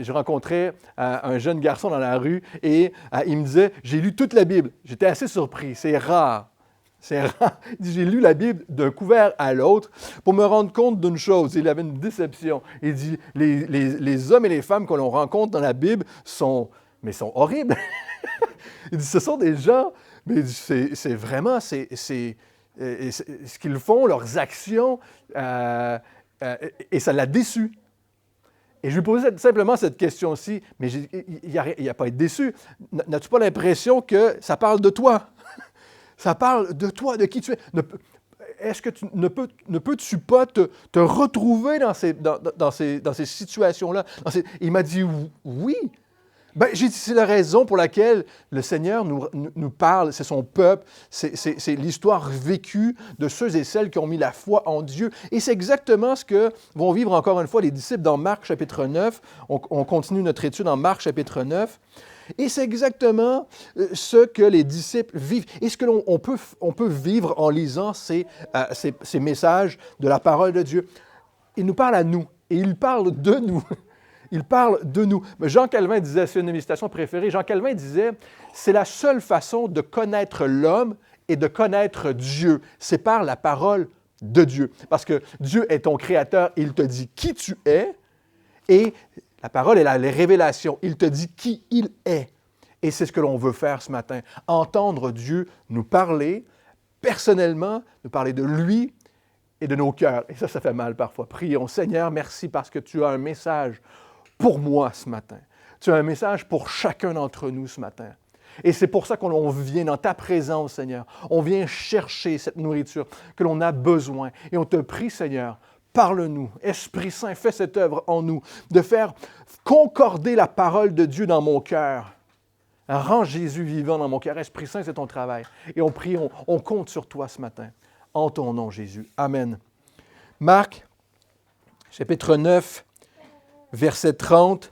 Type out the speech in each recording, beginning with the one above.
Je rencontrais un jeune garçon dans la rue et il me disait « J'ai lu toute la Bible. » J'étais assez surpris, c'est rare. C'est rare. Il dit « J'ai lu la Bible d'un couvert à l'autre pour me rendre compte d'une chose. » Il avait une déception. Il dit « Les hommes et les femmes que l'on rencontre dans la Bible sont horribles. » Il dit « Ce sont des gens, mais il dit, c'est vraiment, ce qu'ils font, leurs actions, et ça l'a déçu. » Et je lui posais simplement cette question-ci, mais il n'y a pas à être déçu. N'as-tu pas l'impression que ça parle de toi? Ça parle de toi, de qui tu es. Est-ce que ne peux-tu pas te retrouver dans ces situations-là? Il m'a dit oui. Ben, j'ai dit, c'est la raison pour laquelle le Seigneur nous parle, c'est son peuple, c'est l'histoire vécue de ceux et celles qui ont mis la foi en Dieu. Et c'est exactement ce que vont vivre encore une fois les disciples dans Marc chapitre 9. On continue notre étude en Marc chapitre 9. Et c'est exactement ce que les disciples vivent. Et ce que l'on peut vivre en lisant ces messages de la parole de Dieu. Il nous parle à nous et il parle de nous. Il parle de nous. Jean Calvin disait, c'est une de mes citations préférées, Jean Calvin disait, c'est la seule façon de connaître l'homme et de connaître Dieu. C'est par la parole de Dieu. Parce que Dieu est ton créateur, il te dit qui tu es, et la parole est la révélation. Il te dit qui il est. Et c'est ce que l'on veut faire ce matin. Entendre Dieu nous parler, personnellement, nous parler de lui et de nos cœurs. Et ça fait mal parfois. Prions, Seigneur, merci parce que tu as un message pour moi ce matin. Tu as un message pour chacun d'entre nous ce matin. Et c'est pour ça qu'on vient dans ta présence, Seigneur. On vient chercher cette nourriture que l'on a besoin. Et on te prie, Seigneur, parle-nous. Esprit Saint, fais cette œuvre en nous, de faire concorder la parole de Dieu dans mon cœur. Rends Jésus vivant dans mon cœur. Esprit Saint, c'est ton travail. Et on prie, on compte sur toi ce matin. En ton nom, Jésus. Amen. Marc, chapitre 9, verset 30,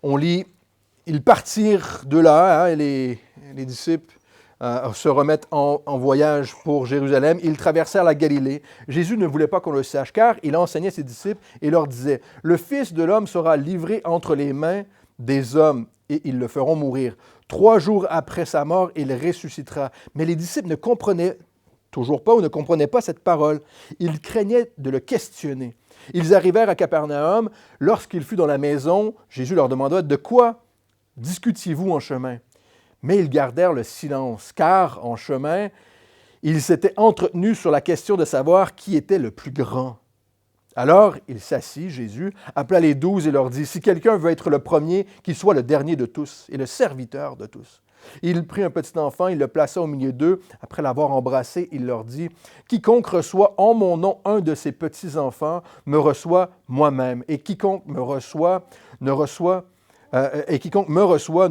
on lit « Ils partirent de là, les disciples se remettent en voyage pour Jérusalem. Ils traversèrent la Galilée. Jésus ne voulait pas qu'on le sache, car il enseignait ses disciples et leur disait « Le Fils de l'homme sera livré entre les mains des hommes, et ils le feront mourir. 3 jours après sa mort, il ressuscitera. » Mais les disciples ne comprenaient toujours pas ou ne comprenaient pas cette parole. Ils craignaient de le questionner. Ils arrivèrent à Capernaum. Lorsqu'il fut dans la maison, Jésus leur demanda « De quoi discutiez-vous en chemin? » Mais ils gardèrent le silence, car en chemin, ils s'étaient entretenus sur la question de savoir qui était le plus grand. Alors il s'assit, Jésus, appela les 12 et leur dit « Si quelqu'un veut être le premier, qu'il soit le dernier de tous et le serviteur de tous. » Il prit un petit enfant, il le plaça au milieu d'eux. Après l'avoir embrassé, il leur dit « Quiconque reçoit en mon nom un de ces petits-enfants me reçoit moi-même. Et quiconque me reçoit ne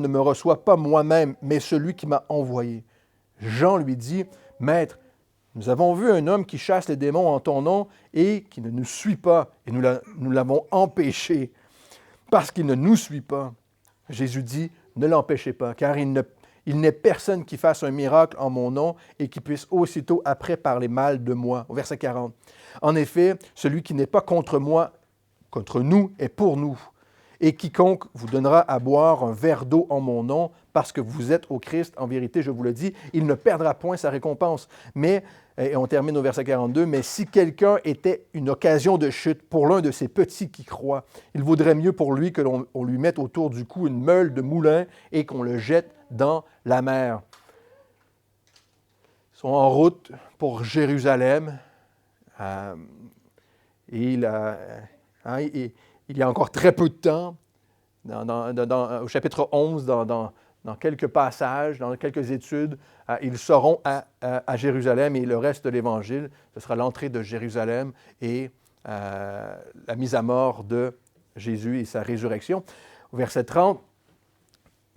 me reçoit pas moi-même, mais celui qui m'a envoyé. » Jean lui dit « Maître, nous avons vu un homme qui chasse les démons en ton nom et qui ne nous suit pas, et nous l'avons empêché parce qu'il ne nous suit pas. » Jésus dit « Ne l'empêchez pas, car il n'est personne qui fasse un miracle en mon nom et qui puisse aussitôt après parler mal de moi. » Au verset 40. « En effet, celui qui n'est pas contre moi, contre nous, est pour nous. Et quiconque vous donnera à boire un verre d'eau en mon nom, parce que vous êtes au Christ, en vérité, je vous le dis, il ne perdra point sa récompense. » Mais, et on termine au verset 42, « Mais si quelqu'un était une occasion de chute pour l'un de ces petits qui croient, il vaudrait mieux pour lui que l'on lui mette autour du cou une meule de moulin et qu'on le jette dans la mer. » Ils sont en route pour Jérusalem. Il y a encore très peu de temps, au chapitre 11, dans quelques passages, dans quelques études, ils seront à Jérusalem et le reste de l'Évangile, ce sera l'entrée de Jérusalem et la mise à mort de Jésus et sa résurrection. Au verset 30,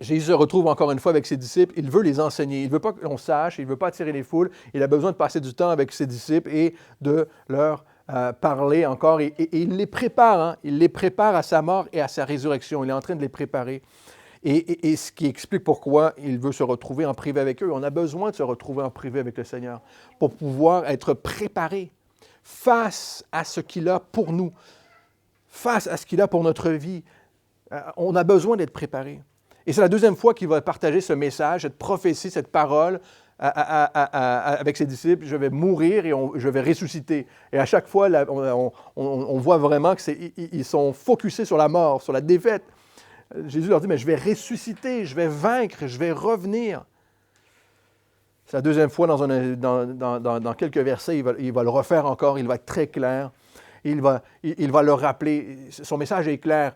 Jésus se retrouve encore une fois avec ses disciples. Il veut les enseigner. Il ne veut pas que l'on sache, il ne veut pas attirer les foules. Il a besoin de passer du temps avec ses disciples et de leur parler encore. Et il les prépare. Hein? Il les prépare à sa mort et à sa résurrection. Il est en train de les préparer. Et ce qui explique pourquoi il veut se retrouver en privé avec eux. On a besoin de se retrouver en privé avec le Seigneur pour pouvoir être préparé face à ce qu'il a pour nous, face à ce qu'il a pour notre vie. On a besoin d'être préparé. Et c'est la deuxième fois qu'il va partager ce message, cette prophétie, cette parole avec ses disciples. Je vais mourir et je vais ressusciter. Et à chaque fois, là, on voit vraiment qu'ils sont focusés sur la mort, sur la défaite. Jésus leur dit, mais je vais ressusciter, je vais vaincre, je vais revenir. C'est la deuxième fois dans quelques versets, il va le refaire encore, il va être très clair. Il va le rappeler. Son message est clair.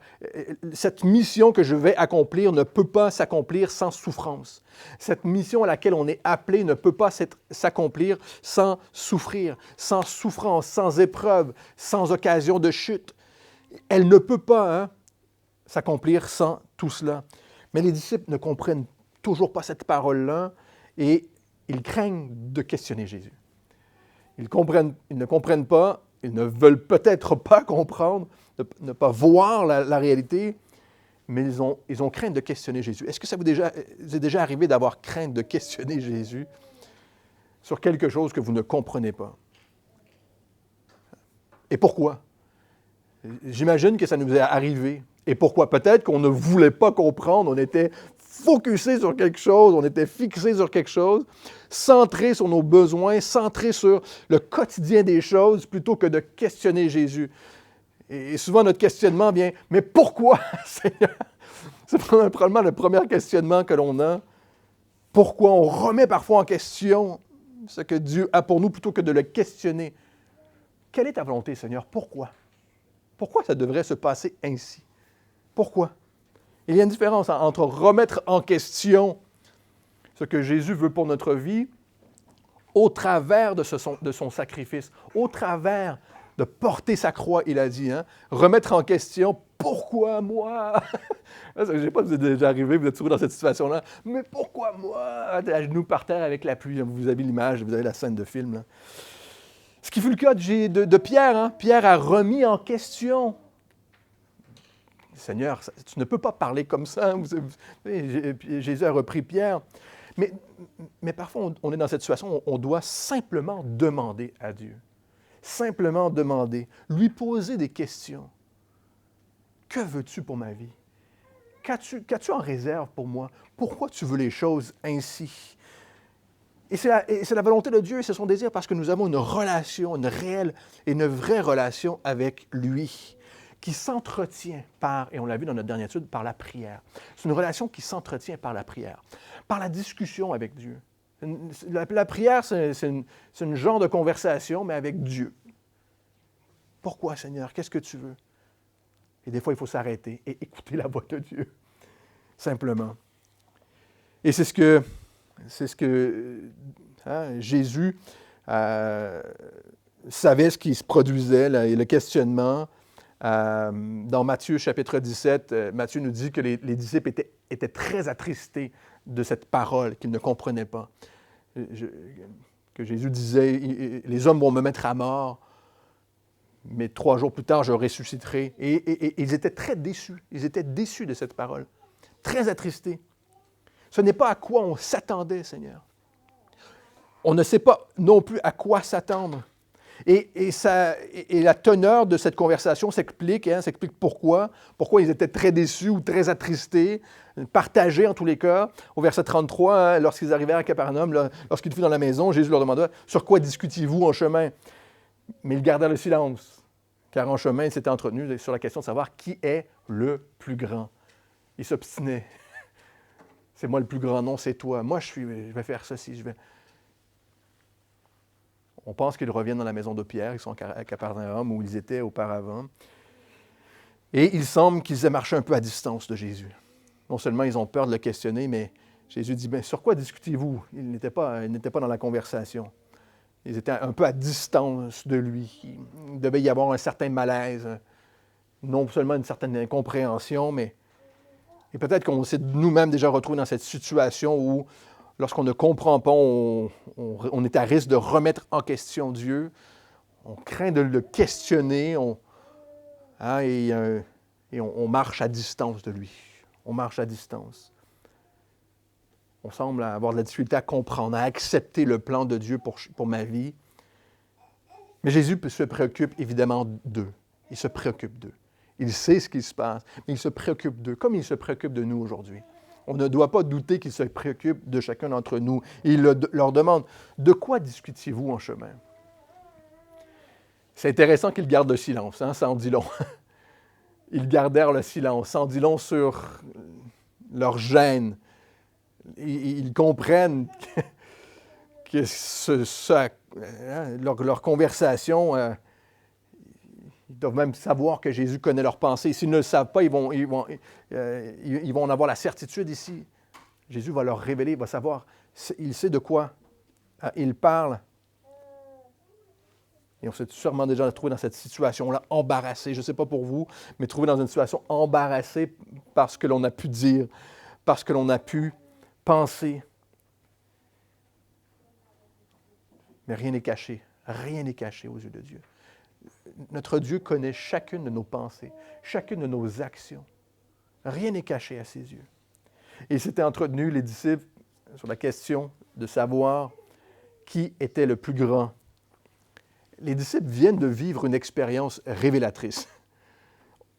Cette mission que je vais accomplir ne peut pas s'accomplir sans souffrance. Cette mission à laquelle on est appelé ne peut pas s'accomplir sans souffrir, sans souffrance, sans épreuve, sans occasion de chute. Elle ne peut pas s'accomplir sans tout cela. Mais les disciples ne comprennent toujours pas cette parole-là et ils craignent de questionner Jésus. Ils ne comprennent pas. Ils ne veulent peut-être pas comprendre, ne pas voir la réalité, mais ils ont crainte de questionner Jésus. Est-ce que ça vous est déjà arrivé d'avoir crainte de questionner Jésus sur quelque chose que vous ne comprenez pas? Et pourquoi? J'imagine que ça nous est arrivé. Et pourquoi? Peut-être qu'on ne voulait pas comprendre, on était focusé sur quelque chose, on était fixé sur quelque chose, centré sur nos besoins, centré sur le quotidien des choses, plutôt que de questionner Jésus. Et souvent, notre questionnement vient, mais pourquoi, Seigneur? C'est probablement le premier questionnement que l'on a. Pourquoi? On remet parfois en question ce que Dieu a pour nous, plutôt que de le questionner. Quelle est ta volonté, Seigneur? Pourquoi? Pourquoi ça devrait se passer ainsi? Pourquoi? Il y a une différence entre remettre en question ce que Jésus veut pour notre vie au travers de son sacrifice, au travers de porter sa croix, il a dit. Remettre en question, pourquoi moi? Je ne sais pas si vous êtes déjà arrivé, vous êtes toujours dans cette situation-là. Mais pourquoi moi? À genoux par terre avec la pluie, vous avez l'image, vous avez la scène de film. Là. Ce qui fut le cas de Pierre. Pierre a remis en question. Seigneur, tu ne peux pas parler comme ça. Jésus a repris Pierre. Mais parfois, on est dans cette situation où on doit simplement demander à Dieu. Simplement demander. Lui poser des questions. Que veux-tu pour ma vie? Qu'as-tu en réserve pour moi? Pourquoi tu veux les choses ainsi? Et c'est la volonté de Dieu et c'est son désir parce que nous avons une relation, une réelle et une vraie relation avec lui, qui s'entretient et on l'a vu dans notre dernière étude, par la prière. C'est une relation qui s'entretient par la prière, par la discussion avec Dieu. La prière, c'est une genre de conversation, mais avec Dieu. Pourquoi, Seigneur? Qu'est-ce que tu veux? Et des fois, il faut s'arrêter et écouter la voix de Dieu, simplement. Et c'est ce que Jésus savait ce qui se produisait, là, et le questionnement. Dans Matthieu chapitre 17, Matthieu nous dit que les disciples étaient très attristés de cette parole qu'ils ne comprenaient pas. Que Jésus disait, les hommes vont me mettre à mort, mais 3 jours plus tard, je ressusciterai. Et ils étaient très déçus. Ils étaient déçus de cette parole, très attristés. Ce n'est pas à quoi on s'attendait, Seigneur. On ne sait pas non plus à quoi s'attendre. Et la teneur de cette conversation s'explique pourquoi ils étaient très déçus ou très attristés, partagés en tous les cas. Au verset 33, lorsqu'ils arrivèrent à Capernaum, lorsqu'ils furent dans la maison, Jésus leur demanda « Sur quoi discutiez-vous en chemin? » Mais ils gardèrent le silence, car en chemin, ils s'étaient entretenus sur la question de savoir qui est le plus grand. Ils s'obstinaient. « C'est moi le plus grand, non, c'est toi. Moi, je vais faire ceci, On pense qu'ils reviennent dans la maison de Pierre, ils sont à Capernaum où ils étaient auparavant. Et il semble qu'ils aient marché un peu à distance de Jésus. Non seulement ils ont peur de le questionner, mais Jésus dit, « Sur quoi discutez-vous? » Ils n'étaient pas dans la conversation. Ils étaient un peu à distance de lui. Il devait y avoir un certain malaise, non seulement une certaine incompréhension, mais et peut-être qu'on s'est nous-mêmes déjà retrouvés dans cette situation où lorsqu'on ne comprend pas, on est à risque de remettre en question Dieu. On craint de le questionner et on marche à distance de lui. On marche à distance. On semble avoir de la difficulté à comprendre, à accepter le plan de Dieu pour ma vie. Mais Jésus se préoccupe évidemment d'eux. Il se préoccupe d'eux. Il sait ce qui se passe, mais il se préoccupe d'eux, comme il se préoccupe de nous aujourd'hui. On ne doit pas douter qu'il se préoccupe de chacun d'entre nous. Et il leur demande, de quoi discutiez-vous en chemin? C'est intéressant qu'ils gardent le silence, hein, ça en dit long. Ils gardèrent le silence, ça en dit long sur leur gêne. Ils comprennent que leur conversation, ils doivent même savoir que Jésus connaît leurs pensées. S'ils ne le savent pas, ils vont en avoir la certitude ici. Jésus va leur révéler, il va savoir, il sait de quoi il parle. Et on s'est sûrement déjà trouvé dans cette situation-là, embarrassé. Je ne sais pas pour vous, mais trouvé dans une situation embarrassée parce que l'on a pu dire, parce que l'on a pu penser. Mais rien n'est caché. Rien n'est caché aux yeux de Dieu. Notre Dieu connaît chacune de nos pensées, chacune de nos actions. Rien n'est caché à ses yeux. Et il s'était entretenu, les disciples, sur la question de savoir qui était le plus grand. Les disciples viennent de vivre une expérience révélatrice.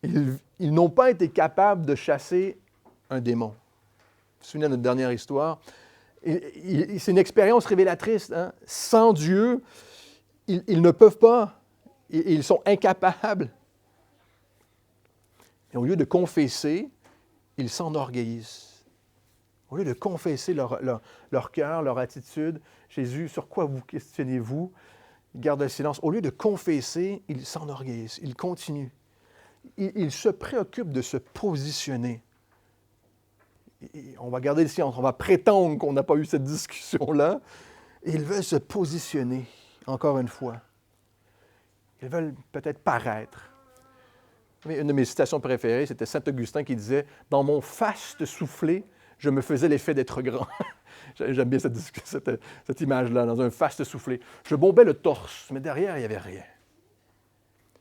Ils n'ont pas été capables de chasser un démon. Vous vous souvenez de notre dernière histoire? C'est une expérience révélatrice. Hein? Sans Dieu, ils ne peuvent pas. Ils sont incapables. Et au lieu de confesser, ils s'enorgueillissent. Au lieu de confesser leur cœur, leur attitude, Jésus, sur quoi vous questionnez-vous? Ils gardent le silence. Au lieu de confesser, ils s'enorgueillissent. Ils continuent. Ils se préoccupent de se positionner. On va garder le silence. On va prétendre qu'on n'a pas eu cette discussion-là. Et ils veulent se positionner, encore une fois. Ils veulent peut-être paraître. Une de mes citations préférées, c'était Saint Augustin qui disait « Dans mon faste soufflé, je me faisais l'effet d'être grand. » J'aime bien cette image-là, dans un faste soufflé. Je bombais le torse, mais derrière, il n'y avait rien.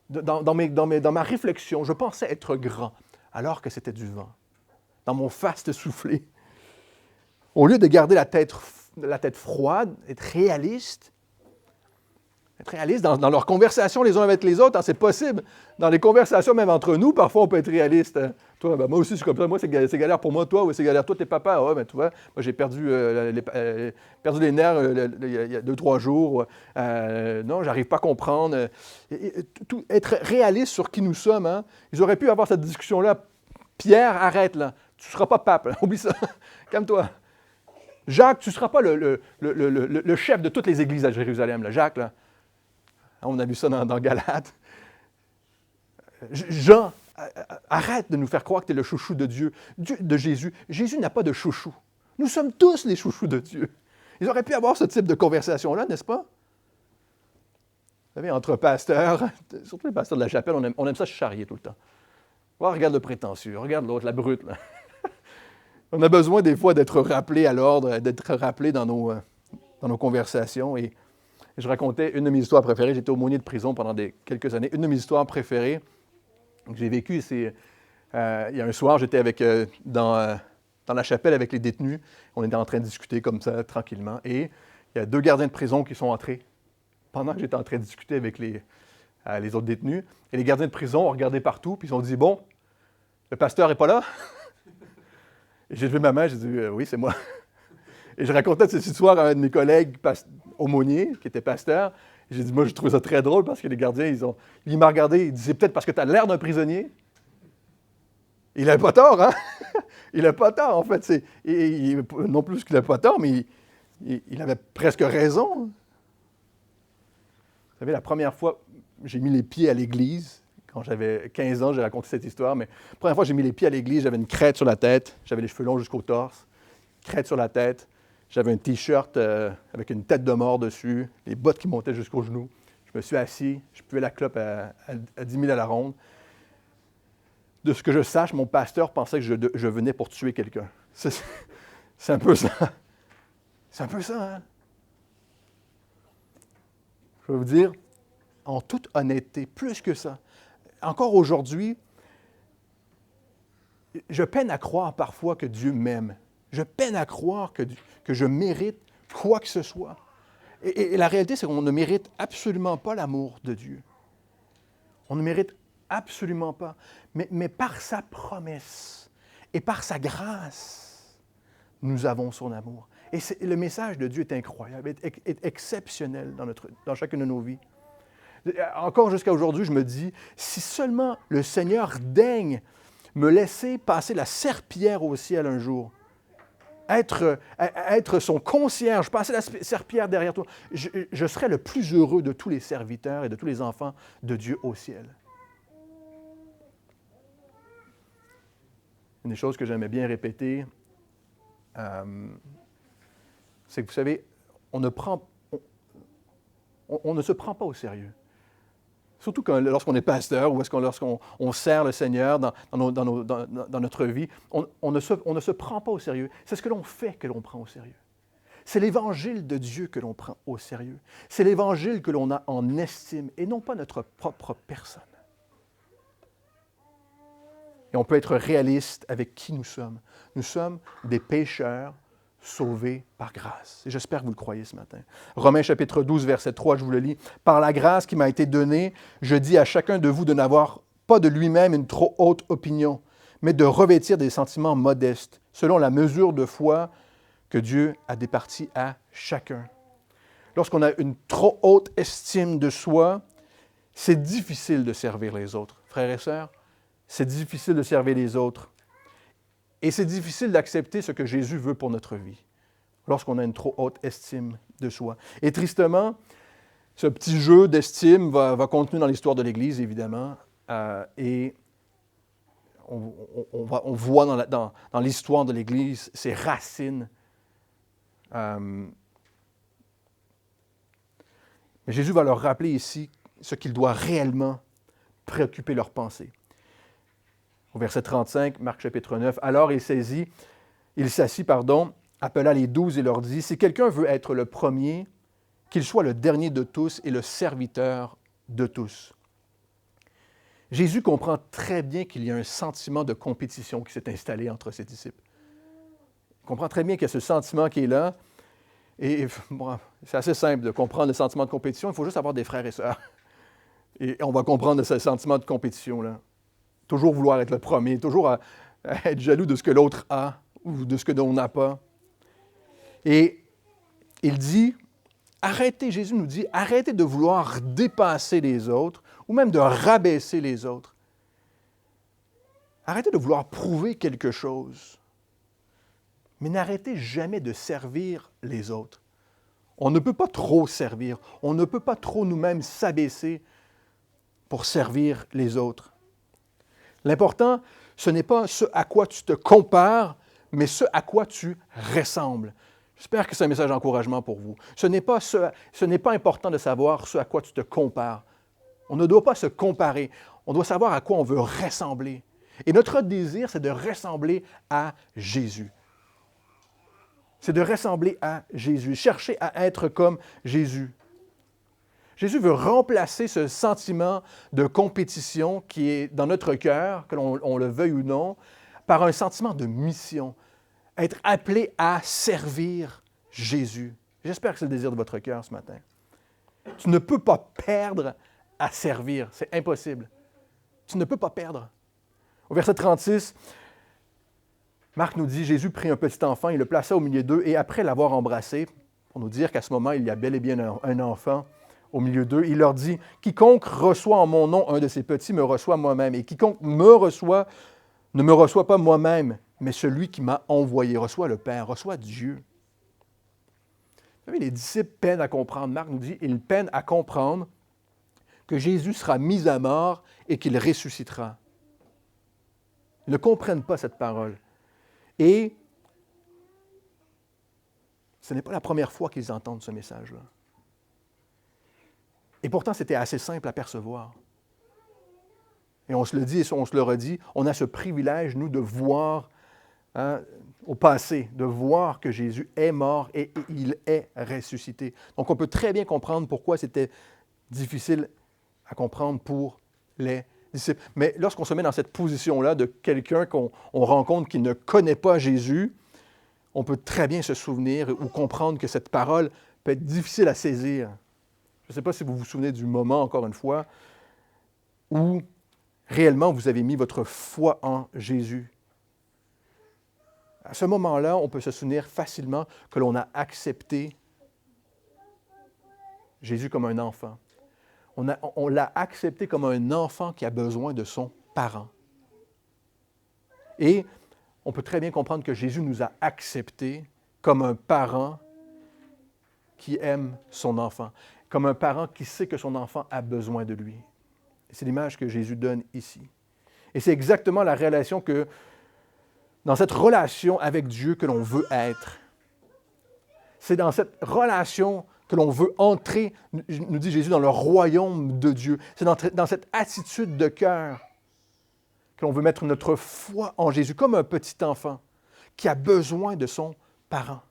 Dans ma réflexion, je pensais être grand, alors que c'était du vent. Dans mon faste soufflé. Au lieu de garder la tête froide, être réaliste dans leurs conversations les uns avec les autres, hein, c'est possible. Dans les conversations, même entre nous, parfois, on peut être réaliste. Hein. Toi, ben, moi aussi, c'est comme ça. Moi, c'est galère pour moi. Toi, oui, c'est galère. Toi, t'es papa. Ah, ben, tu vois, moi, j'ai perdu les nerfs il y a 2-3 jours. Non, j'arrive pas à comprendre. Être réaliste sur qui nous sommes. Hein. Ils auraient pu avoir cette discussion-là. Pierre, arrête, là. Tu ne seras pas pape. Là. Oublie ça. Calme-toi. Jacques, tu ne seras pas le chef de toutes les églises à Jérusalem. Là. Jacques, là. On a vu ça dans Galates. Jean, arrête de nous faire croire que tu es le chouchou de Dieu, de Jésus. Jésus n'a pas de chouchou. Nous sommes tous les chouchous de Dieu. Ils auraient pu avoir ce type de conversation-là, n'est-ce pas? Vous savez, entre pasteurs, surtout les pasteurs de la chapelle, on aime ça se charrier tout le temps. Oh, regarde le prétentieux, regarde l'autre, la brute. Là. On a besoin des fois d'être rappelés à l'ordre, d'être rappelés dans nos conversations. Et je racontais une de mes histoires préférées. J'étais aumônier de prison pendant quelques années. Une de mes histoires préférées que j'ai vécues, c'est il y a un soir, j'étais dans la chapelle avec les détenus. On était en train de discuter comme ça, tranquillement. Et il y a 2 gardiens de prison qui sont entrés pendant que j'étais en train de discuter avec les autres détenus. Et les gardiens de prison ont regardé partout, puis ils ont dit « Bon, le pasteur n'est pas là? » Et j'ai levé ma main, j'ai dit « Oui, c'est moi. » Et je racontais cette histoire à un de mes collègues aumôniers, qui était pasteur. Et j'ai dit, moi, je trouve ça très drôle parce que les gardiens, il m'a regardé, il dit, c'est peut-être parce que tu as l'air d'un prisonnier. Il n'a pas tort, hein? Il n'a pas tort, en fait. Non plus qu'il n'a pas tort, mais il avait presque raison. Vous savez, la première fois, j'ai mis les pieds à l'église. Quand j'avais 15 ans, j'ai raconté cette histoire, mais la première fois que j'ai mis les pieds à l'église, j'avais une crête sur la tête, j'avais les cheveux longs jusqu'au torse, crête sur la tête. J'avais un T-shirt avec une tête de mort dessus, les bottes qui montaient jusqu'aux genoux. Je me suis assis, je puais la clope à 10 000 à la ronde. De ce que je sache, mon pasteur pensait que je venais pour tuer quelqu'un. C'est un peu ça. C'est un peu ça, hein? Je vais vous dire, en toute honnêteté, plus que ça, encore aujourd'hui, je peine à croire parfois que Dieu m'aime. Je peine à croire que je mérite quoi que ce soit. Et la réalité, c'est qu'on ne mérite absolument pas l'amour de Dieu. On ne mérite Absolument pas. Mais par sa promesse et par sa grâce, nous avons son amour. Et le message de Dieu est incroyable, est exceptionnel dans chacune de nos vies. Encore jusqu'à aujourd'hui, je me dis, si seulement le Seigneur daigne me laisser passer la serpillière au ciel un jour, être son concierge, passer la serpillière derrière toi, je serais le plus heureux de tous les serviteurs et de tous les enfants de Dieu au ciel. Une des choses que j'aimais bien répéter, c'est que, vous savez, on ne se prend pas au sérieux. Surtout lorsqu'on est pasteur ou lorsqu'on sert le Seigneur dans notre vie, on ne se prend pas au sérieux. C'est ce que l'on fait que l'on prend au sérieux. C'est l'Évangile de Dieu que l'on prend au sérieux. C'est l'Évangile que l'on a en estime et non pas notre propre personne. Et on peut être réaliste avec qui nous sommes. Nous sommes des pécheurs sauvés par grâce. Et j'espère que vous le croyez ce matin. Romains chapitre 12, verset 3, je vous le lis. « Par la grâce qui m'a été donnée, je dis à chacun de vous de n'avoir pas de lui-même une trop haute opinion, mais de revêtir des sentiments modestes, selon la mesure de foi que Dieu a départie à chacun. » Lorsqu'on a une trop haute estime de soi, c'est difficile de servir les autres. Frères et sœurs, c'est difficile de servir les autres. Et c'est difficile d'accepter ce que Jésus veut pour notre vie, lorsqu'on a une trop haute estime de soi. Et tristement, ce petit jeu d'estime va continuer dans l'histoire de l'Église, évidemment, et on voit dans l'histoire de l'Église ses racines. Mais Jésus va leur rappeler ici ce qu'il doit réellement préoccuper leurs pensées. Au verset 35, Marc chapitre 9, « Alors il s'assit, appela les 12 et leur dit, « Si quelqu'un veut être le premier, qu'il soit le dernier de tous et le serviteur de tous. » Jésus comprend très bien qu'il y a un sentiment de compétition qui s'est installé entre ses disciples. Il comprend très bien qu'il y a ce sentiment qui est là. Et bon, c'est assez simple de comprendre le sentiment de compétition. Il faut juste avoir des frères et sœurs. Et on va comprendre ce sentiment de compétition-là. Toujours vouloir être le premier, toujours être jaloux de ce que l'autre a ou de ce que l'on n'a pas. Et il dit, Jésus nous dit, arrêtez de vouloir dépasser les autres ou même de rabaisser les autres. Arrêtez de vouloir prouver quelque chose, mais n'arrêtez jamais de servir les autres. On ne peut pas trop servir, on ne peut pas trop nous-mêmes s'abaisser pour servir les autres. L'important, ce n'est pas ce à quoi tu te compares, mais ce à quoi tu ressembles. J'espère que c'est un message d'encouragement pour vous. Ce n'est pas important de savoir ce à quoi tu te compares. On ne doit pas se comparer. On doit savoir à quoi on veut ressembler. Et notre désir, c'est de ressembler à Jésus. C'est de ressembler à Jésus, chercher à être comme Jésus. Jésus veut remplacer ce sentiment de compétition qui est dans notre cœur, que l'on le veuille ou non, par un sentiment de mission, être appelé à servir Jésus. J'espère que c'est le désir de votre cœur ce matin. Tu ne peux pas perdre à servir, c'est impossible. Tu ne peux pas perdre. Au verset 36, Marc nous dit, Jésus prit un petit enfant, il le plaça au milieu d'eux, et après l'avoir embrassé, pour nous dire qu'à ce moment, il y a bel et bien un enfant au milieu d'eux, il leur dit, « Quiconque reçoit en mon nom un de ces petits me reçoit moi-même, et quiconque me reçoit ne me reçoit pas moi-même, mais celui qui m'a envoyé, reçoit le Père, reçoit Dieu. » Vous savez, les disciples peinent à comprendre. Marc nous dit, ils peinent à comprendre que Jésus sera mis à mort et qu'il ressuscitera. Ils ne comprennent pas cette parole. Et ce n'est pas la première fois qu'ils entendent ce message-là. Et pourtant, c'était assez simple à percevoir. Et on se le dit et on se le redit, on a ce privilège, nous, de voir au passé, de voir que Jésus est mort et il est ressuscité. Donc, on peut très bien comprendre pourquoi c'était difficile à comprendre pour les disciples. Mais lorsqu'on se met dans cette position-là de quelqu'un qu'on rencontre qui ne connaît pas Jésus, on peut très bien se souvenir ou comprendre que cette parole peut être difficile à saisir. Je ne sais pas si vous vous souvenez du moment, encore une fois, où réellement vous avez mis votre foi en Jésus. À ce moment-là, on peut se souvenir facilement que l'on a accepté Jésus comme un enfant. On l'a accepté comme un enfant qui a besoin de son parent. Et on peut très bien comprendre que Jésus nous a acceptés comme un parent qui aime son enfant, comme un parent qui sait que son enfant a besoin de lui. C'est l'image que Jésus donne ici. Et c'est exactement la relation dans cette relation avec Dieu que l'on veut être. C'est dans cette relation que l'on veut entrer, nous dit Jésus, dans le royaume de Dieu. C'est dans cette attitude de cœur que l'on veut mettre notre foi en Jésus, comme un petit enfant qui a besoin de son parent.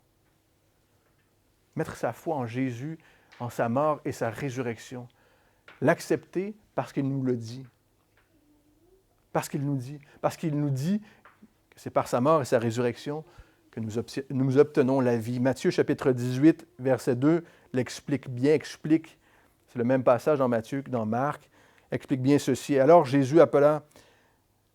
Mettre sa foi en Jésus, en sa mort et sa résurrection. L'accepter parce qu'il nous le dit. Parce qu'il nous dit que c'est par sa mort et sa résurrection que nous obtenons la vie. Matthieu chapitre 18, verset 2, explique, c'est le même passage dans Matthieu que dans Marc, explique bien ceci. Alors Jésus appela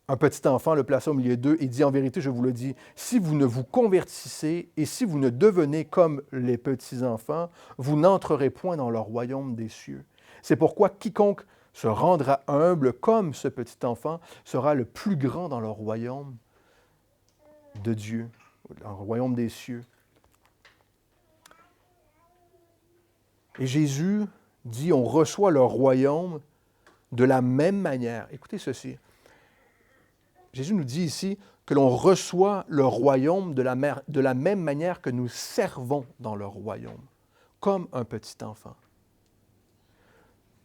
un petit enfant, le plaça au milieu d'eux et dit, en vérité, je vous le dis, si vous ne vous convertissez et si vous ne devenez comme les petits-enfants, vous n'entrerez point dans le royaume des cieux. C'est pourquoi quiconque se rendra humble comme ce petit enfant sera le plus grand dans le royaume de Dieu, dans le royaume des cieux. Et Jésus dit, on reçoit le royaume de la même manière. Écoutez ceci. Jésus nous dit ici que l'on reçoit le royaume de la même manière que nous servons dans le royaume, comme un petit enfant.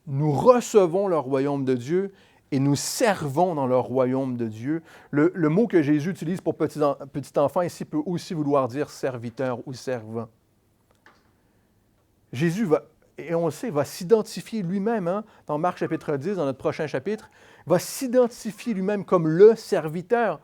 Nous recevons le royaume de Dieu et nous servons dans le royaume de Dieu. Le mot que Jésus utilise pour petit enfant ici peut aussi vouloir dire serviteur ou servant. Jésus et on le sait, va s'identifier lui-même, dans Marc chapitre 10, dans notre prochain chapitre, va s'identifier lui-même comme le serviteur,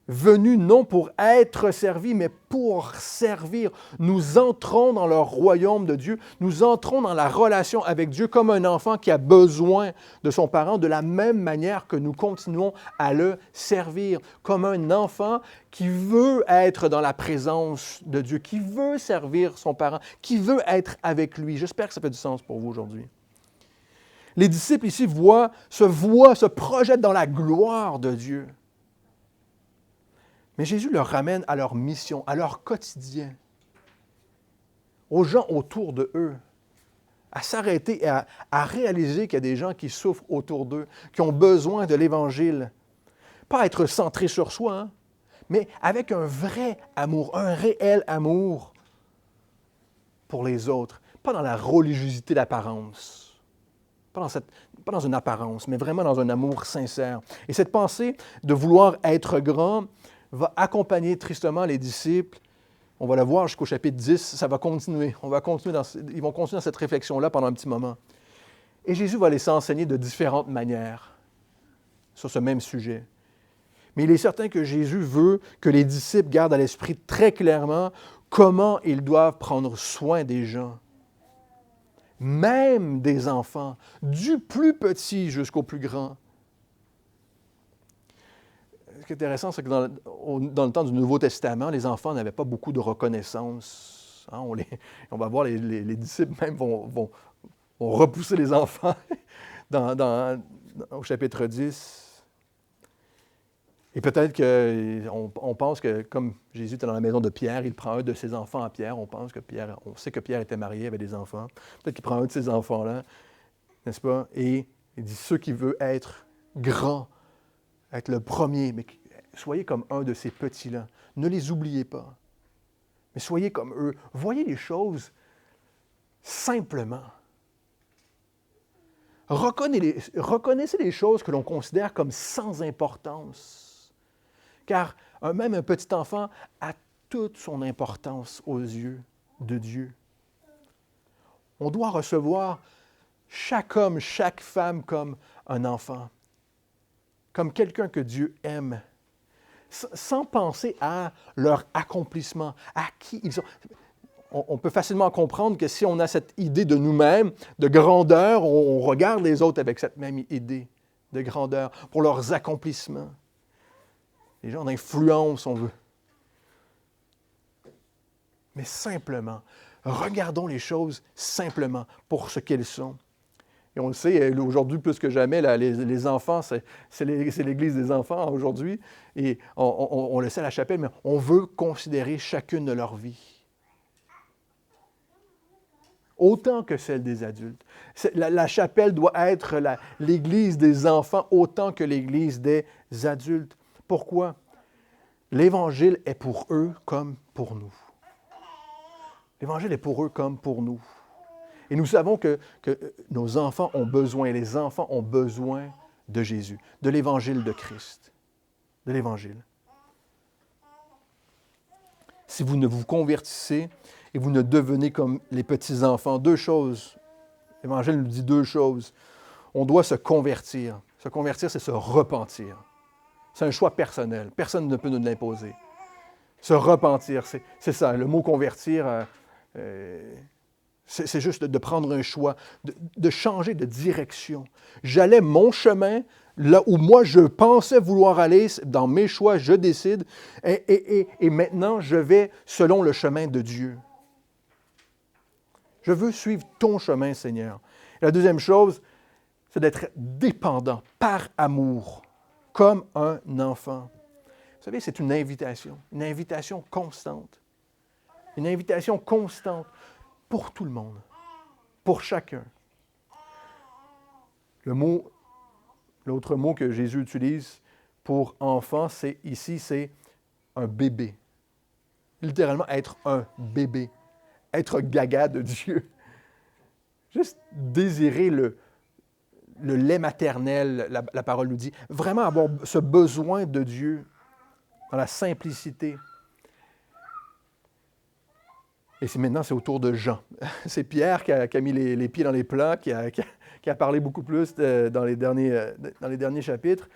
venu non pour être servi, mais pour servir. Nous entrons dans le royaume de Dieu, nous entrons dans la relation avec Dieu comme un enfant qui a besoin de son parent, de la même manière que nous continuons à le servir, comme un enfant qui veut être dans la présence de Dieu, qui veut servir son parent, qui veut être avec lui. J'espère que ça fait du sens pour vous aujourd'hui. Les disciples ici se projettent dans la gloire de Dieu. Mais Jésus leur ramène à leur mission, à leur quotidien, aux gens autour de eux, à s'arrêter et à réaliser qu'il y a des gens qui souffrent autour d'eux, qui ont besoin de l'Évangile. Pas être centré sur soi, mais avec un vrai amour, un réel amour pour les autres. Pas dans la religiosité d'apparence, pas dans une apparence, mais vraiment dans un amour sincère. Et cette pensée de vouloir être grand va accompagner tristement les disciples. On va le voir jusqu'au chapitre 10, ça va continuer. Ils vont continuer dans cette réflexion-là pendant un petit moment. Et Jésus va les enseigner de différentes manières sur ce même sujet. Mais il est certain que Jésus veut que les disciples gardent à l'esprit très clairement comment ils doivent prendre soin des gens, même des enfants, du plus petit jusqu'au plus grand. Ce qui est intéressant, c'est que dans le temps du Nouveau Testament, les enfants n'avaient pas beaucoup de reconnaissance. On va voir, les disciples même vont repousser les enfants au chapitre 10. Et peut-être qu'on pense que, comme Jésus était dans la maison de Pierre, il prend un de ses enfants à Pierre. On sait que Pierre était marié, avait des enfants. Peut-être qu'il prend un de ses enfants-là, n'est-ce pas? Et il dit, ceux qui veulent être grands, être le premier, mais soyez comme un de ces petits-là. Ne les oubliez pas, mais soyez comme eux. Voyez les choses simplement. Reconnaissez les choses que l'on considère comme sans importance. Car même un petit enfant a toute son importance aux yeux de Dieu. On doit recevoir chaque homme, chaque femme comme un enfant, comme quelqu'un que Dieu aime, sans penser à leur accomplissement, à qui ils sont. On peut facilement comprendre que si on a cette idée de nous-mêmes, de grandeur, on regarde les autres avec cette même idée de grandeur, pour leurs accomplissements. Des gens d'influence, on veut. Mais simplement, regardons les choses simplement pour ce qu'elles sont. Et on le sait, aujourd'hui, plus que jamais, là, les enfants, c'est l'Église des enfants aujourd'hui. Et on le sait à la chapelle, mais on veut considérer chacune de leurs vies. Autant que celle des adultes. La chapelle doit être l'Église des enfants autant que l'Église des adultes. Pourquoi? L'Évangile est pour eux comme pour nous. L'Évangile est pour eux comme pour nous. Et nous savons que nos enfants ont besoin, les enfants ont besoin de Jésus, de l'Évangile de Christ, de l'Évangile. Si vous ne vous convertissez et vous ne devenez comme les petits-enfants, deux choses. L'Évangile nous dit deux choses. On doit se convertir. Se convertir, c'est se repentir. C'est un choix personnel. Personne ne peut nous l'imposer. Se repentir, c'est ça. Le mot convertir, c'est juste de prendre un choix, de changer de direction. J'allais mon chemin, là où moi je pensais vouloir aller, dans mes choix, je décide, et maintenant je vais selon le chemin de Dieu. Je veux suivre ton chemin, Seigneur. Et la deuxième chose, c'est d'être dépendant par amour, comme un enfant. Vous savez, c'est une invitation constante. Une invitation constante pour tout le monde, pour chacun. L'autre mot que Jésus utilise pour enfant, c'est un bébé. Littéralement, être un bébé, être gaga de Dieu. Juste désirer le lait maternel, la parole nous dit. Vraiment avoir ce besoin de Dieu dans la simplicité. Et maintenant, c'est au tour de Jean. C'est Pierre qui a mis les pieds dans les plats, qui a parlé beaucoup plus dans les derniers chapitres.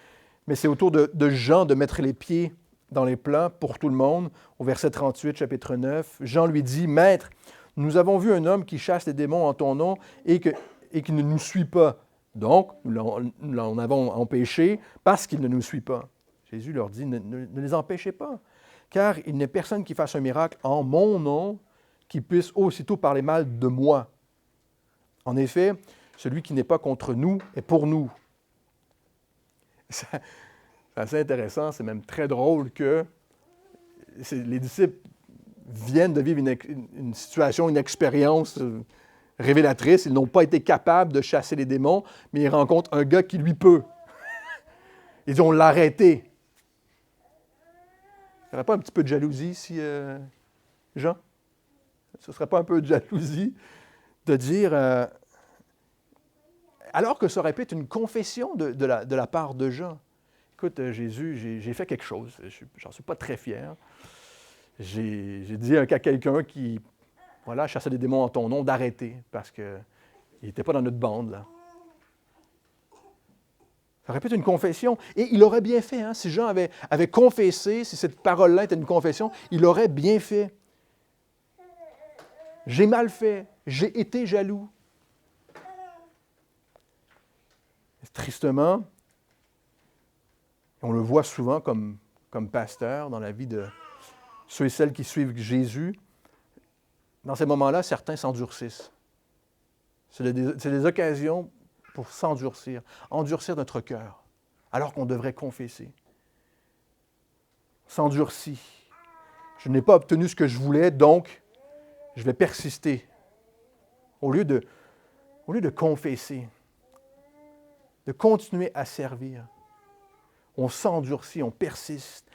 Mais c'est au tour de Jean de mettre les pieds dans les plats pour tout le monde. Au verset 38, chapitre 9, Jean lui dit, « Maître, nous avons vu un homme qui chasse les démons en ton nom et qui ne nous suit pas. Donc, nous l'en avons empêché parce qu'il ne nous suit pas. » Jésus leur dit, « Ne les empêchez pas, car il n'est personne qui fasse un miracle en mon nom qui puisse aussitôt parler mal de moi. En effet, celui qui n'est pas contre nous est pour nous. » C'est assez intéressant, c'est même très drôle que les disciples viennent de vivre une situation, une expérience révélatrice. Ils n'ont pas été capables de chasser les démons, mais ils rencontrent un gars qui lui peut. Ils ont l'arrêté. Il n'y aurait pas un petit peu de jalousie ici, Jean? Ce ne serait pas un peu de jalousie de dire, alors que ça aurait pu être une confession de la part de Jean. Écoute, Jésus, j'ai fait quelque chose, j'en suis pas très fier. J'ai dit à quelqu'un qui chassait des démons en ton nom d'arrêter parce qu'il n'était pas dans notre bande, là. Ça aurait pu être une confession. Et il aurait bien fait, hein, si Jean avait confessé, si cette parole-là était une confession, il aurait bien fait. J'ai mal fait, j'ai été jaloux. Tristement, on le voit souvent comme pasteur dans la vie de ceux et celles qui suivent Jésus. Dans ces moments-là, certains s'endurcissent. C'est des occasions pour s'endurcir, endurcir notre cœur, alors qu'on devrait confesser. S'endurcit. Je n'ai pas obtenu ce que je voulais, donc je vais persister. Au lieu de confesser, de continuer à servir, on s'endurcit, on persiste,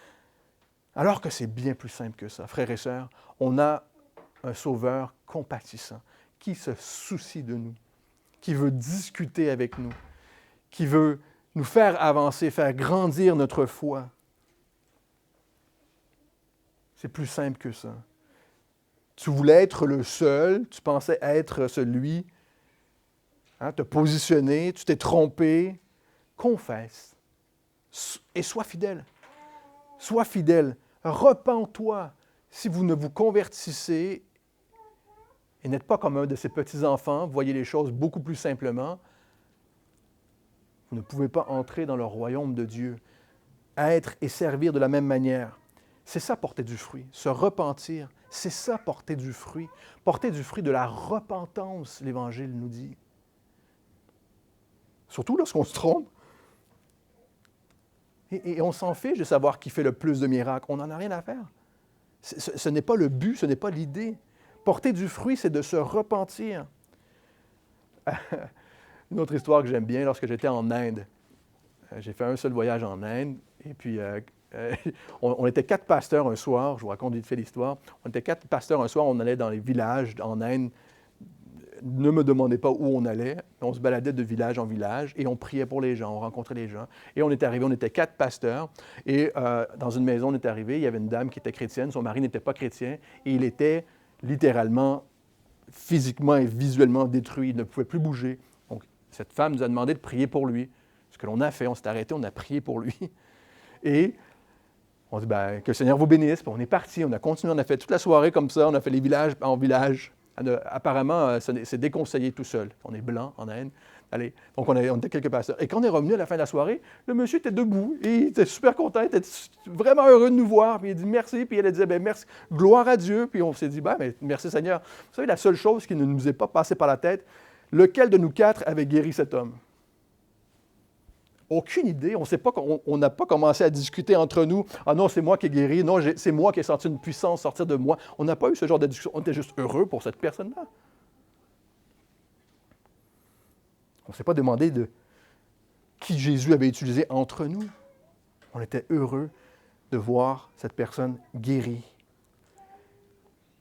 alors que c'est bien plus simple que ça. Frères et sœurs, on a un Sauveur compatissant, qui se soucie de nous, qui veut discuter avec nous, qui veut nous faire avancer, faire grandir notre foi. C'est plus simple que ça. Tu voulais être le seul, tu pensais être celui, te positionner, tu t'es trompé. Confesse et sois fidèle. Sois fidèle. Repens-toi. Si vous ne vous convertissez et n'êtes pas comme un de ces petits-enfants, voyez les choses beaucoup plus simplement, Vous ne pouvez pas entrer dans le royaume de Dieu, être et servir de la même manière. C'est ça, porter du fruit. Se repentir, c'est ça, porter du fruit. Porter du fruit de la repentance, l'Évangile nous dit. Surtout lorsqu'on se trompe. Et on s'en fiche de savoir qui fait le plus de miracles. On n'en a rien à faire. Ce n'est pas le but, ce n'est pas l'idée. Porter du fruit, c'est de se repentir. Une autre histoire que j'aime bien, lorsque j'étais en Inde. J'ai fait un seul voyage en Inde, et puis on était 4 pasteurs un soir, je vous raconte vite fait l'histoire. On était 4 pasteurs un soir, on allait dans les villages en Inde. Ne me demandez pas où on allait, on se baladait de village en village, et on priait pour les gens, on rencontrait les gens. Et on est arrivé, on était 4 pasteurs, et dans une maison, on est arrivé, il y avait une dame qui était chrétienne, son mari n'était pas chrétien, et il était littéralement, physiquement et visuellement détruit, il ne pouvait plus bouger. Donc, cette femme nous a demandé de prier pour lui. Ce que l'on a fait, on s'est arrêté, on a prié pour lui. Et on dit, bien, que le Seigneur vous bénisse. Puis on est parti, on a continué, on a fait toute la soirée comme ça, on a fait les villages en village. Apparemment, c'est déconseillé tout seul. On est blanc en Inde. Allez, donc on était quelques pasteurs. Et quand on est revenu à la fin de la soirée, le monsieur était debout et il était super content, il était vraiment heureux de nous voir. Puis il dit merci, puis elle disait, bien, merci, gloire à Dieu. Puis on s'est dit, ben, merci Seigneur. Vous savez, la seule chose qui ne nous est pas passée par la tête, lequel de nous 4 avait guéri cet homme? Aucune idée. On n'a pas commencé à discuter entre nous. Ah non, c'est moi qui ai guéri. Non, c'est moi qui ai senti une puissance sortir de moi. On n'a pas eu ce genre de discussion. On était juste heureux pour cette personne-là. On ne s'est pas demandé de qui Jésus avait utilisé entre nous. On était heureux de voir cette personne guérie.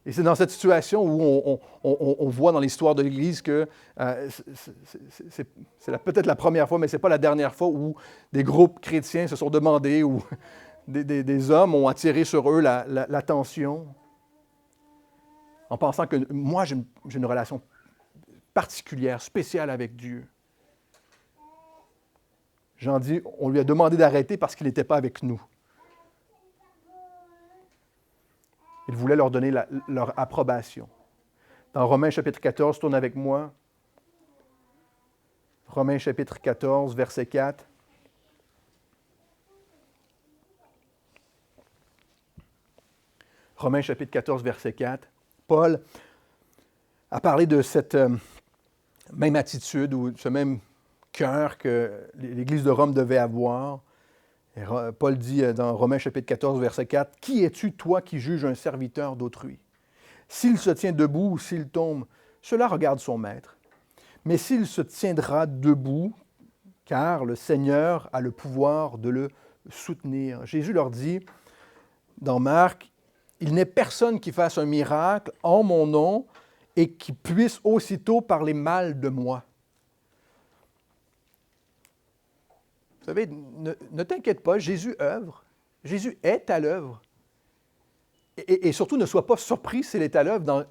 Et c'est dans cette situation où on voit dans l'histoire de l'Église que c'est peut-être la première fois, mais ce n'est pas la dernière fois où des groupes chrétiens se sont demandés, ou des hommes ont attiré sur eux l'attention, en pensant que moi, j'ai une relation particulière, spéciale avec Dieu. Jean dit, on lui a demandé d'arrêter parce qu'il n'était pas avec nous. Il voulait leur donner leur approbation. Dans Romains chapitre 14, tourne avec moi. Romains chapitre 14, verset 4. Romains chapitre 14, verset 4. Paul a parlé de cette même attitude ou ce même cœur que l'Église de Rome devait avoir. Et Paul dit dans Romains chapitre 14, verset 4, « Qui es-tu, toi, qui juges un serviteur d'autrui? S'il se tient debout ou s'il tombe, cela regarde son maître. Mais s'il se tiendra debout, car le Seigneur a le pouvoir de le soutenir. » Jésus leur dit, dans Marc, « Il n'est personne qui fasse un miracle en mon nom et qui puisse aussitôt parler mal de moi. » Vous savez, ne t'inquiète pas, Jésus œuvre. Jésus est à l'œuvre. Et surtout, ne sois pas surpris s'il est à l'œuvre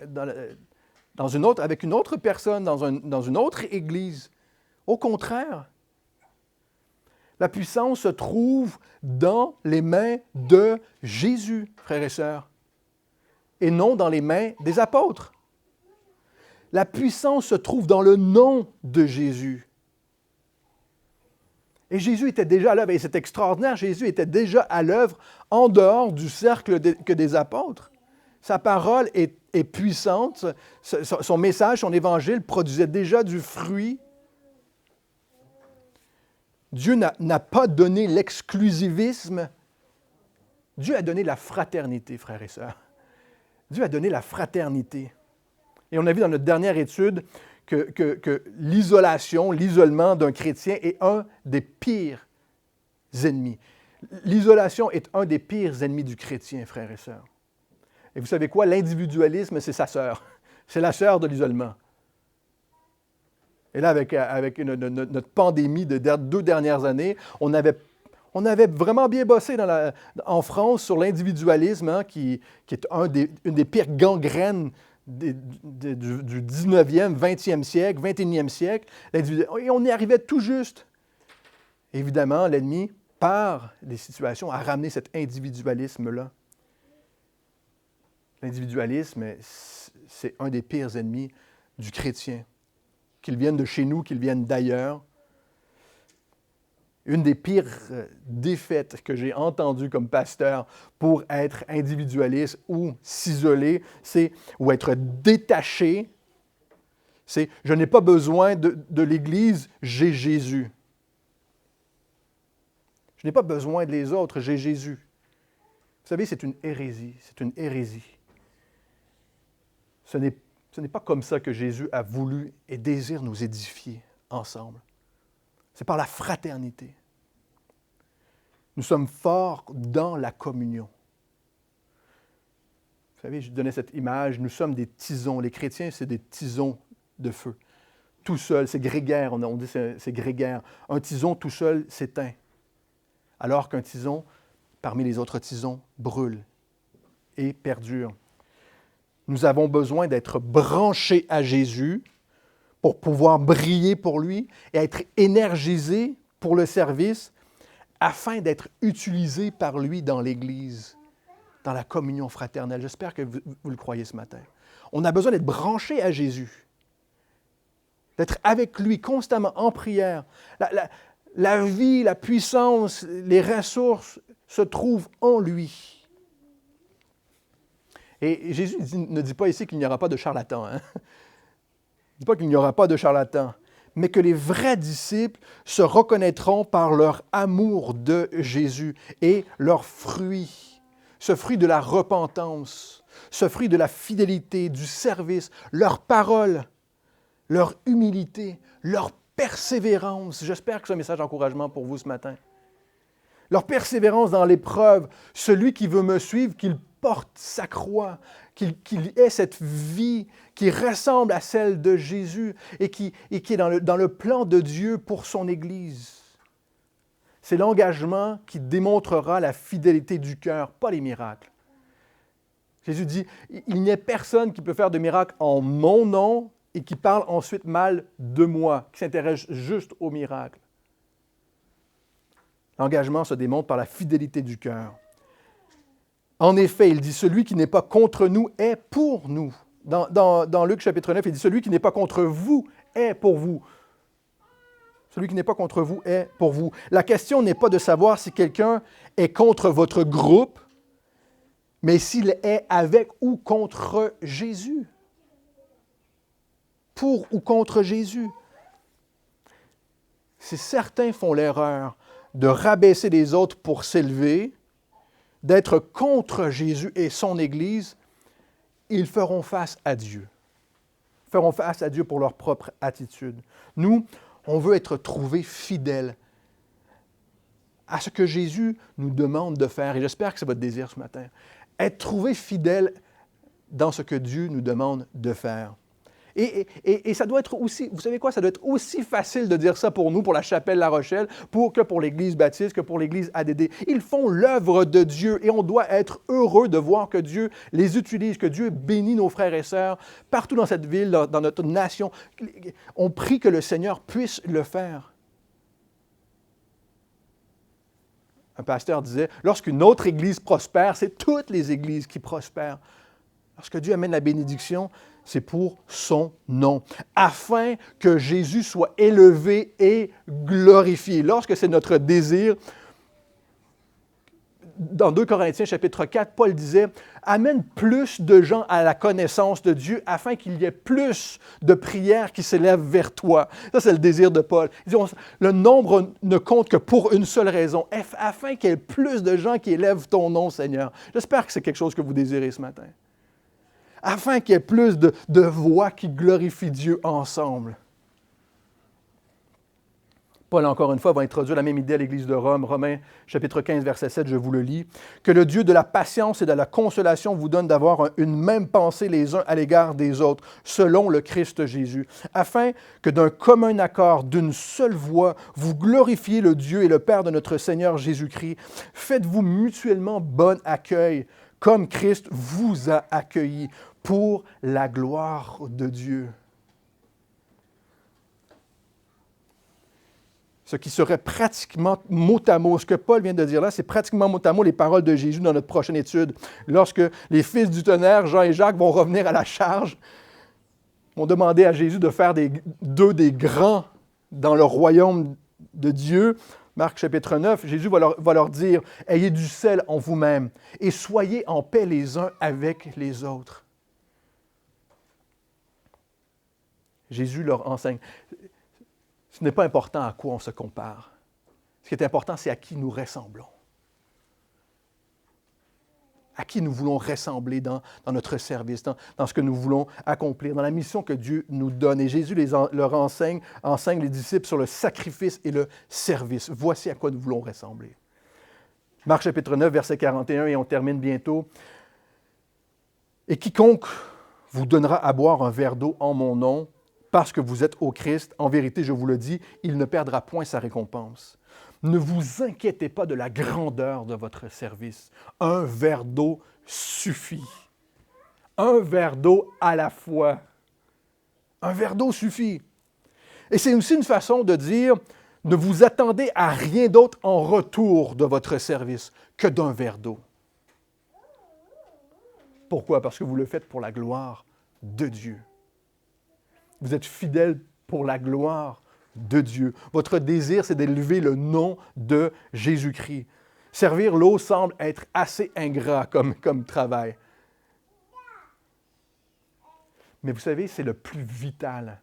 avec une autre personne, dans une autre église. Au contraire, la puissance se trouve dans les mains de Jésus, frères et sœurs, et non dans les mains des apôtres. La puissance se trouve dans le nom de Jésus. Et Jésus était déjà à l'œuvre, et c'est extraordinaire, Jésus était déjà à l'œuvre en dehors du cercle que des apôtres. Sa parole est puissante, son message, son évangile produisait déjà du fruit. Dieu n'a pas donné l'exclusivisme, Dieu a donné la fraternité, frères et sœurs. Dieu a donné la fraternité. Et on a vu dans notre dernière étude que l'isolement d'un chrétien est un des pires ennemis. L'isolation est un des pires ennemis du chrétien, frères et sœurs. Et vous savez quoi? L'individualisme, c'est sa sœur. C'est la sœur de l'isolement. Et là, avec notre pandémie de 2 dernières années, on avait vraiment bien bossé en France sur l'individualisme, hein, qui est une des pires gangrènes du 19e, 20e siècle, 21e siècle. Et on y arrivait tout juste. Évidemment, l'ennemi, par les situations, a ramené cet individualisme-là. L'individualisme, c'est un des pires ennemis du chrétien. Qu'ils viennent de chez nous, qu'ils viennent d'ailleurs. Une des pires défaites que j'ai entendues comme pasteur pour être individualiste ou s'isoler, ou être détaché, c'est « je n'ai pas besoin de l'Église, j'ai Jésus ». Je n'ai pas besoin des autres, j'ai Jésus. Vous savez, c'est une hérésie, c'est une hérésie. Ce n'est pas comme ça que Jésus a voulu et désire nous édifier ensemble. C'est par la fraternité. Nous sommes forts dans la communion. Vous savez, je donnais cette image, nous sommes des tisons. Les chrétiens, c'est des tisons de feu. Tout seul, c'est grégaire, on dit c'est grégaire. Un tison tout seul s'éteint, alors qu'un tison, parmi les autres tisons, brûle et perdure. Nous avons besoin d'être branchés à Jésus pour pouvoir briller pour lui et être énergisés pour le service afin d'être utilisés par lui dans l'Église, dans la communion fraternelle. J'espère que vous le croyez ce matin. On a besoin d'être branchés à Jésus, d'être avec lui constamment en prière. La vie, la puissance, les ressources se trouvent en lui. Et Jésus ne dit pas ici qu'il n'y aura pas de charlatans. Hein? Il ne dit pas qu'il n'y aura pas de charlatans, mais que les vrais disciples se reconnaîtront par leur amour de Jésus et leur fruit, ce fruit de la repentance, ce fruit de la fidélité, du service, leur parole, leur humilité, leur persévérance. J'espère que c'est un message d'encouragement pour vous ce matin. Leur persévérance dans l'épreuve, celui qui veut me suivre, qu'il porte sa croix, qu'il ait cette vie qui ressemble à celle de Jésus et qui est dans le plan de Dieu pour son Église. C'est l'engagement qui démontrera la fidélité du cœur, pas les miracles. Jésus dit, il n'y a personne qui peut faire de miracle en mon nom et qui parle ensuite mal de moi, qui s'intéresse juste aux miracles. L'engagement se démontre par la fidélité du cœur. En effet, il dit, celui qui n'est pas contre nous est pour nous. Dans Luc chapitre 9, il dit, celui qui n'est pas contre vous est pour vous. Celui qui n'est pas contre vous est pour vous. La question n'est pas de savoir si quelqu'un est contre votre groupe, mais s'il est avec ou contre Jésus. Pour ou contre Jésus. Si certains font l'erreur de rabaisser les autres pour s'élever, d'être contre Jésus et son Église, ils feront face à Dieu. Ils feront face à Dieu pour leur propre attitude. Nous, on veut être trouvés fidèles à ce que Jésus nous demande de faire. Et j'espère que c'est votre désir ce matin. Être trouvés fidèles dans ce que Dieu nous demande de faire. Et ça doit être aussi, vous savez quoi, ça doit être aussi facile de dire ça pour nous, pour la chapelle La Rochelle, que pour l'Église baptiste, que pour l'Église ADD. Ils font l'œuvre de Dieu et on doit être heureux de voir que Dieu les utilise, que Dieu bénit nos frères et sœurs partout dans cette ville, dans notre nation. On prie que le Seigneur puisse le faire. Un pasteur disait, lorsqu'une autre Église prospère, c'est toutes les Églises qui prospèrent. Lorsque Dieu amène la bénédiction, c'est pour son nom, afin que Jésus soit élevé et glorifié. Lorsque c'est notre désir, dans 2 Corinthiens chapitre 4, Paul disait, amène plus de gens à la connaissance de Dieu afin qu'il y ait plus de prières qui s'élèvent vers toi. Ça, c'est le désir de Paul. Il dit, le nombre ne compte que pour une seule raison, afin qu'il y ait plus de gens qui élèvent ton nom, Seigneur. J'espère que c'est quelque chose que vous désirez ce matin. Afin qu'il y ait plus de voix qui glorifient Dieu ensemble. Paul, encore une fois, va introduire la même idée à l'Église de Rome. Romains, chapitre 15, verset 7, je vous le lis. « Que le Dieu de la patience et de la consolation vous donne d'avoir une même pensée les uns à l'égard des autres, selon le Christ Jésus, afin que d'un commun accord, d'une seule voix, vous glorifiez le Dieu et le Père de notre Seigneur Jésus-Christ. Faites-vous mutuellement bon accueil, comme Christ vous a accueillis, pour la gloire de Dieu. » Ce qui serait pratiquement mot à mot, ce que Paul vient de dire là, c'est pratiquement mot à mot les paroles de Jésus dans notre prochaine étude. Lorsque les fils du tonnerre, Jean et Jacques, vont revenir à la charge, vont demander à Jésus de faire d'eux des grands dans le royaume de Dieu, Marc chapitre 9, Jésus va leur dire, « Ayez du sel en vous-même et soyez en paix les uns avec les autres. » Jésus leur enseigne. Ce n'est pas important à quoi on se compare. Ce qui est important, c'est à qui nous ressemblons. À qui nous voulons ressembler dans notre service, dans ce que nous voulons accomplir, dans la mission que Dieu nous donne. Et Jésus leur enseigne les disciples sur le sacrifice et le service. Voici à quoi nous voulons ressembler. Marc chapitre 9, verset 41, et on termine bientôt. « Et quiconque vous donnera à boire un verre d'eau en mon nom, parce que vous êtes au Christ, en vérité, je vous le dis, il ne perdra point sa récompense. Ne vous inquiétez pas de la grandeur de votre service. Un verre d'eau suffit. Un verre d'eau à la fois. Un verre d'eau suffit. Et c'est aussi une façon de dire, ne vous attendez à rien d'autre en retour de votre service que d'un verre d'eau. Pourquoi? Parce que vous le faites pour la gloire de Dieu. Vous êtes fidèles pour la gloire de Dieu. Votre désir, c'est d'élever le nom de Jésus-Christ. Servir l'eau semble être assez ingrat comme travail. Mais vous savez, c'est le plus vital.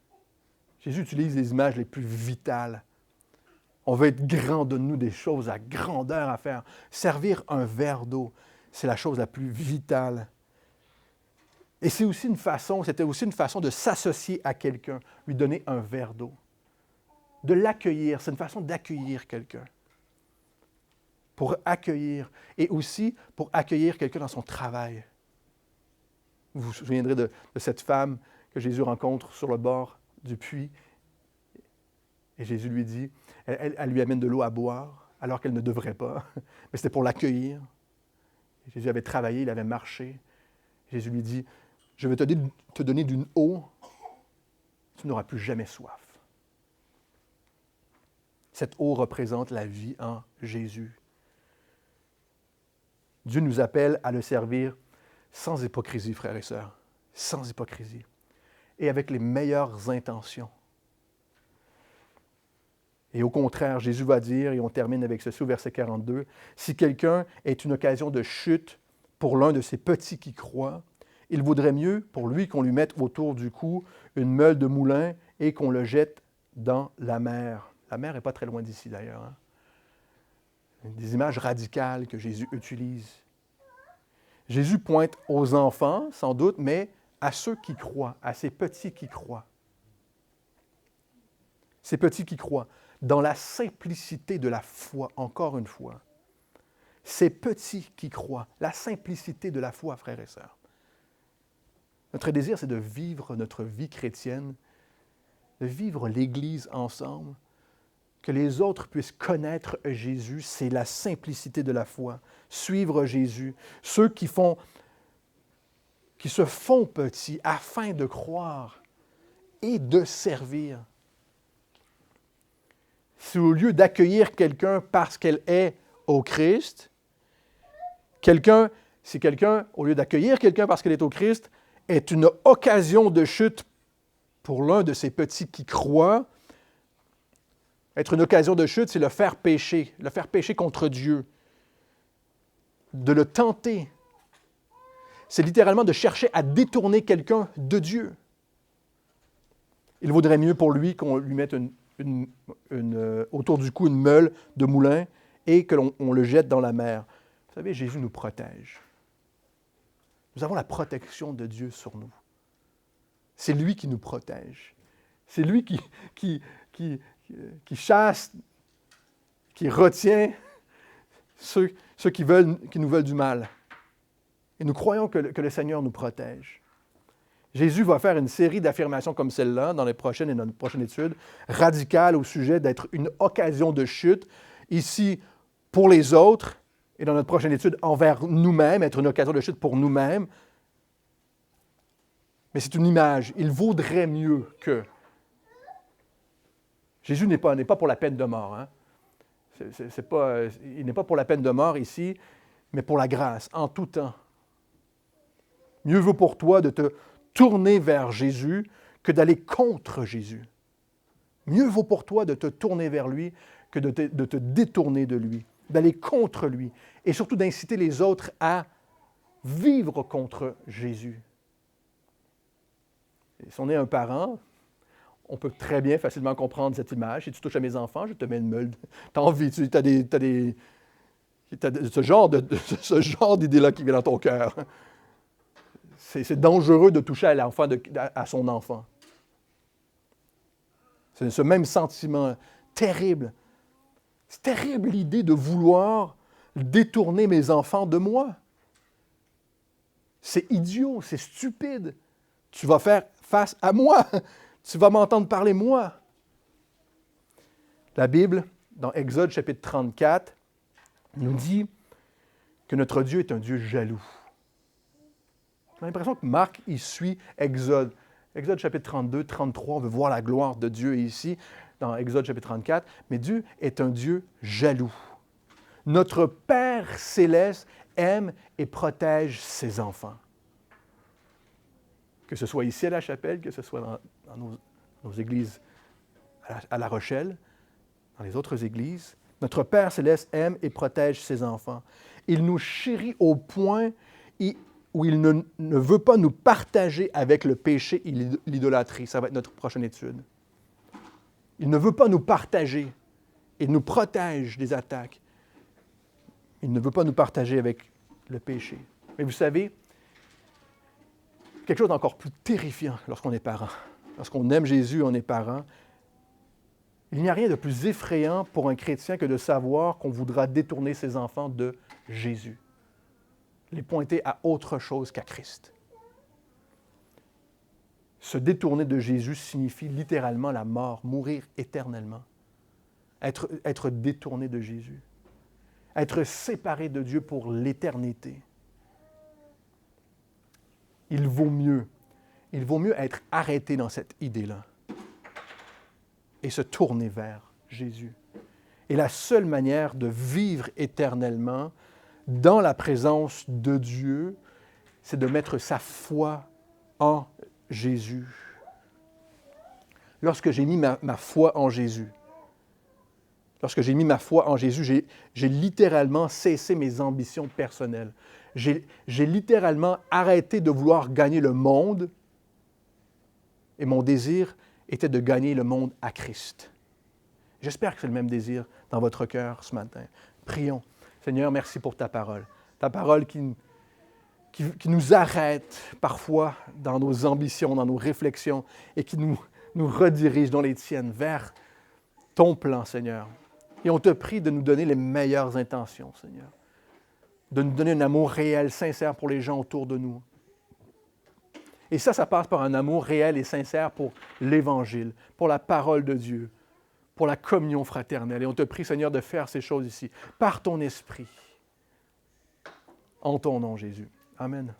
Jésus utilise les images les plus vitales. On veut être grand, donne-nous des choses à grandeur à faire. Servir un verre d'eau, c'est la chose la plus vitale. Et c'était aussi une façon de s'associer à quelqu'un, lui donner un verre d'eau. De l'accueillir, c'est une façon d'accueillir quelqu'un. Pour accueillir, et aussi pour accueillir quelqu'un dans son travail. Vous vous souviendrez de cette femme que Jésus rencontre sur le bord du puits. Et Jésus lui dit, elle lui amène de l'eau à boire, alors qu'elle ne devrait pas. Mais c'était pour l'accueillir. Jésus avait travaillé, il avait marché. Jésus lui dit, je vais te donner d'une eau, tu n'auras plus jamais soif. Cette eau représente la vie en Jésus. Dieu nous appelle à le servir sans hypocrisie, frères et sœurs, sans hypocrisie, et avec les meilleures intentions. Et au contraire, Jésus va dire, et on termine avec ceci au verset 42, « Si quelqu'un est une occasion de chute pour l'un de ces petits qui croient, il vaudrait mieux pour lui qu'on lui mette autour du cou une meule de moulin et qu'on le jette dans la mer. » La mer n'est pas très loin d'ici d'ailleurs. Hein? Des images radicales que Jésus utilise. Jésus pointe aux enfants, sans doute, mais à ceux qui croient, à ces petits qui croient. Ces petits qui croient, dans la simplicité de la foi, encore une fois. Ces petits qui croient, la simplicité de la foi, frères et sœurs. Notre désir, c'est de vivre notre vie chrétienne, de vivre l'Église ensemble, que les autres puissent connaître Jésus, c'est la simplicité de la foi. Suivre Jésus. Ceux qui se font petits afin de croire et de servir. Si au lieu d'accueillir quelqu'un parce qu'elle est au Christ, si quelqu'un, au lieu d'accueillir quelqu'un parce qu'elle est au Christ, est une occasion de chute pour l'un de ces petits qui croient, être une occasion de chute, c'est le faire pécher contre Dieu, de le tenter. C'est littéralement de chercher à détourner quelqu'un de Dieu. Il vaudrait mieux pour lui qu'on lui mette autour du cou une meule de moulin et que l'on le jette dans la mer. Vous savez, Jésus nous protège. Nous avons la protection de Dieu sur nous. C'est lui qui nous protège. C'est lui qui chasse, qui retient ceux qui nous veulent du mal. Et nous croyons que le Seigneur nous protège. Jésus va faire une série d'affirmations comme celle-là dans notre prochaine étude, radicale au sujet d'être une occasion de chute, ici pour les autres, et dans notre prochaine étude envers nous-mêmes, être une occasion de chute pour nous-mêmes. Mais c'est une image. Il vaudrait mieux que... Jésus n'est pas pour la peine de mort. Hein? Il n'est pas pour la peine de mort ici, mais pour la grâce, en tout temps. Mieux vaut pour toi de te tourner vers Jésus que d'aller contre Jésus. Mieux vaut pour toi de te tourner vers lui que de te détourner de lui, d'aller contre lui, et surtout d'inciter les autres à vivre contre Jésus. Et si on est un parent, on peut très bien facilement comprendre cette image. Si tu touches à mes enfants, je te mets une meule. Tu as envie, tu as ce genre d'idée-là qui vient dans ton cœur. C'est dangereux de toucher à l'enfant, à son enfant. C'est ce même sentiment terrible. C'est terrible l'idée de vouloir détourner mes enfants de moi. C'est idiot, c'est stupide. Tu vas faire face à moi. Tu vas m'entendre parler moi. La Bible, dans Exode chapitre 34, nous dit que notre Dieu est un Dieu jaloux. J'ai l'impression que Marc, il suit Exode. Exode chapitre 32, 33, on veut voir la gloire de Dieu ici, dans Exode chapitre 34. Mais Dieu est un Dieu jaloux. Notre Père céleste aime et protège ses enfants. Que ce soit ici à la chapelle, que ce soit dans nos églises à La Rochelle, dans les autres églises, notre Père céleste aime et protège ses enfants. Il nous chérit au point où il ne veut pas nous partager avec le péché et l'idolâtrie. Ça va être notre prochaine étude. Il ne veut pas nous partager. Il nous protège des attaques. Il ne veut pas nous partager avec le péché. Mais vous savez, quelque chose d'encore plus terrifiant lorsqu'on est parent. Lorsqu'on aime Jésus, on est parent. Il n'y a rien de plus effrayant pour un chrétien que de savoir qu'on voudra détourner ses enfants de Jésus, les pointer à autre chose qu'à Christ. Se détourner de Jésus signifie littéralement la mort, mourir éternellement. Être détourné de Jésus. Être séparé de Dieu pour l'éternité. Il vaut mieux être arrêté dans cette idée-là et se tourner vers Jésus. Et la seule manière de vivre éternellement dans la présence de Dieu, c'est de mettre sa foi en Jésus. Lorsque j'ai mis ma foi en Jésus, j'ai littéralement cessé mes ambitions personnelles. J'ai littéralement arrêté de vouloir gagner le monde et mon désir était de gagner le monde à Christ. J'espère que c'est le même désir dans votre cœur ce matin. Prions. Seigneur, merci pour ta parole. Ta parole qui nous arrête parfois dans nos ambitions, dans nos réflexions et qui nous redirige dans les tiennes vers ton plan, Seigneur. Et on te prie de nous donner les meilleures intentions, Seigneur. De nous donner un amour réel, sincère pour les gens autour de nous. Et ça passe par un amour réel et sincère pour l'Évangile, pour la parole de Dieu, pour la communion fraternelle. Et on te prie, Seigneur, de faire ces choses ici, par ton Esprit. En ton nom, Jésus. Amen.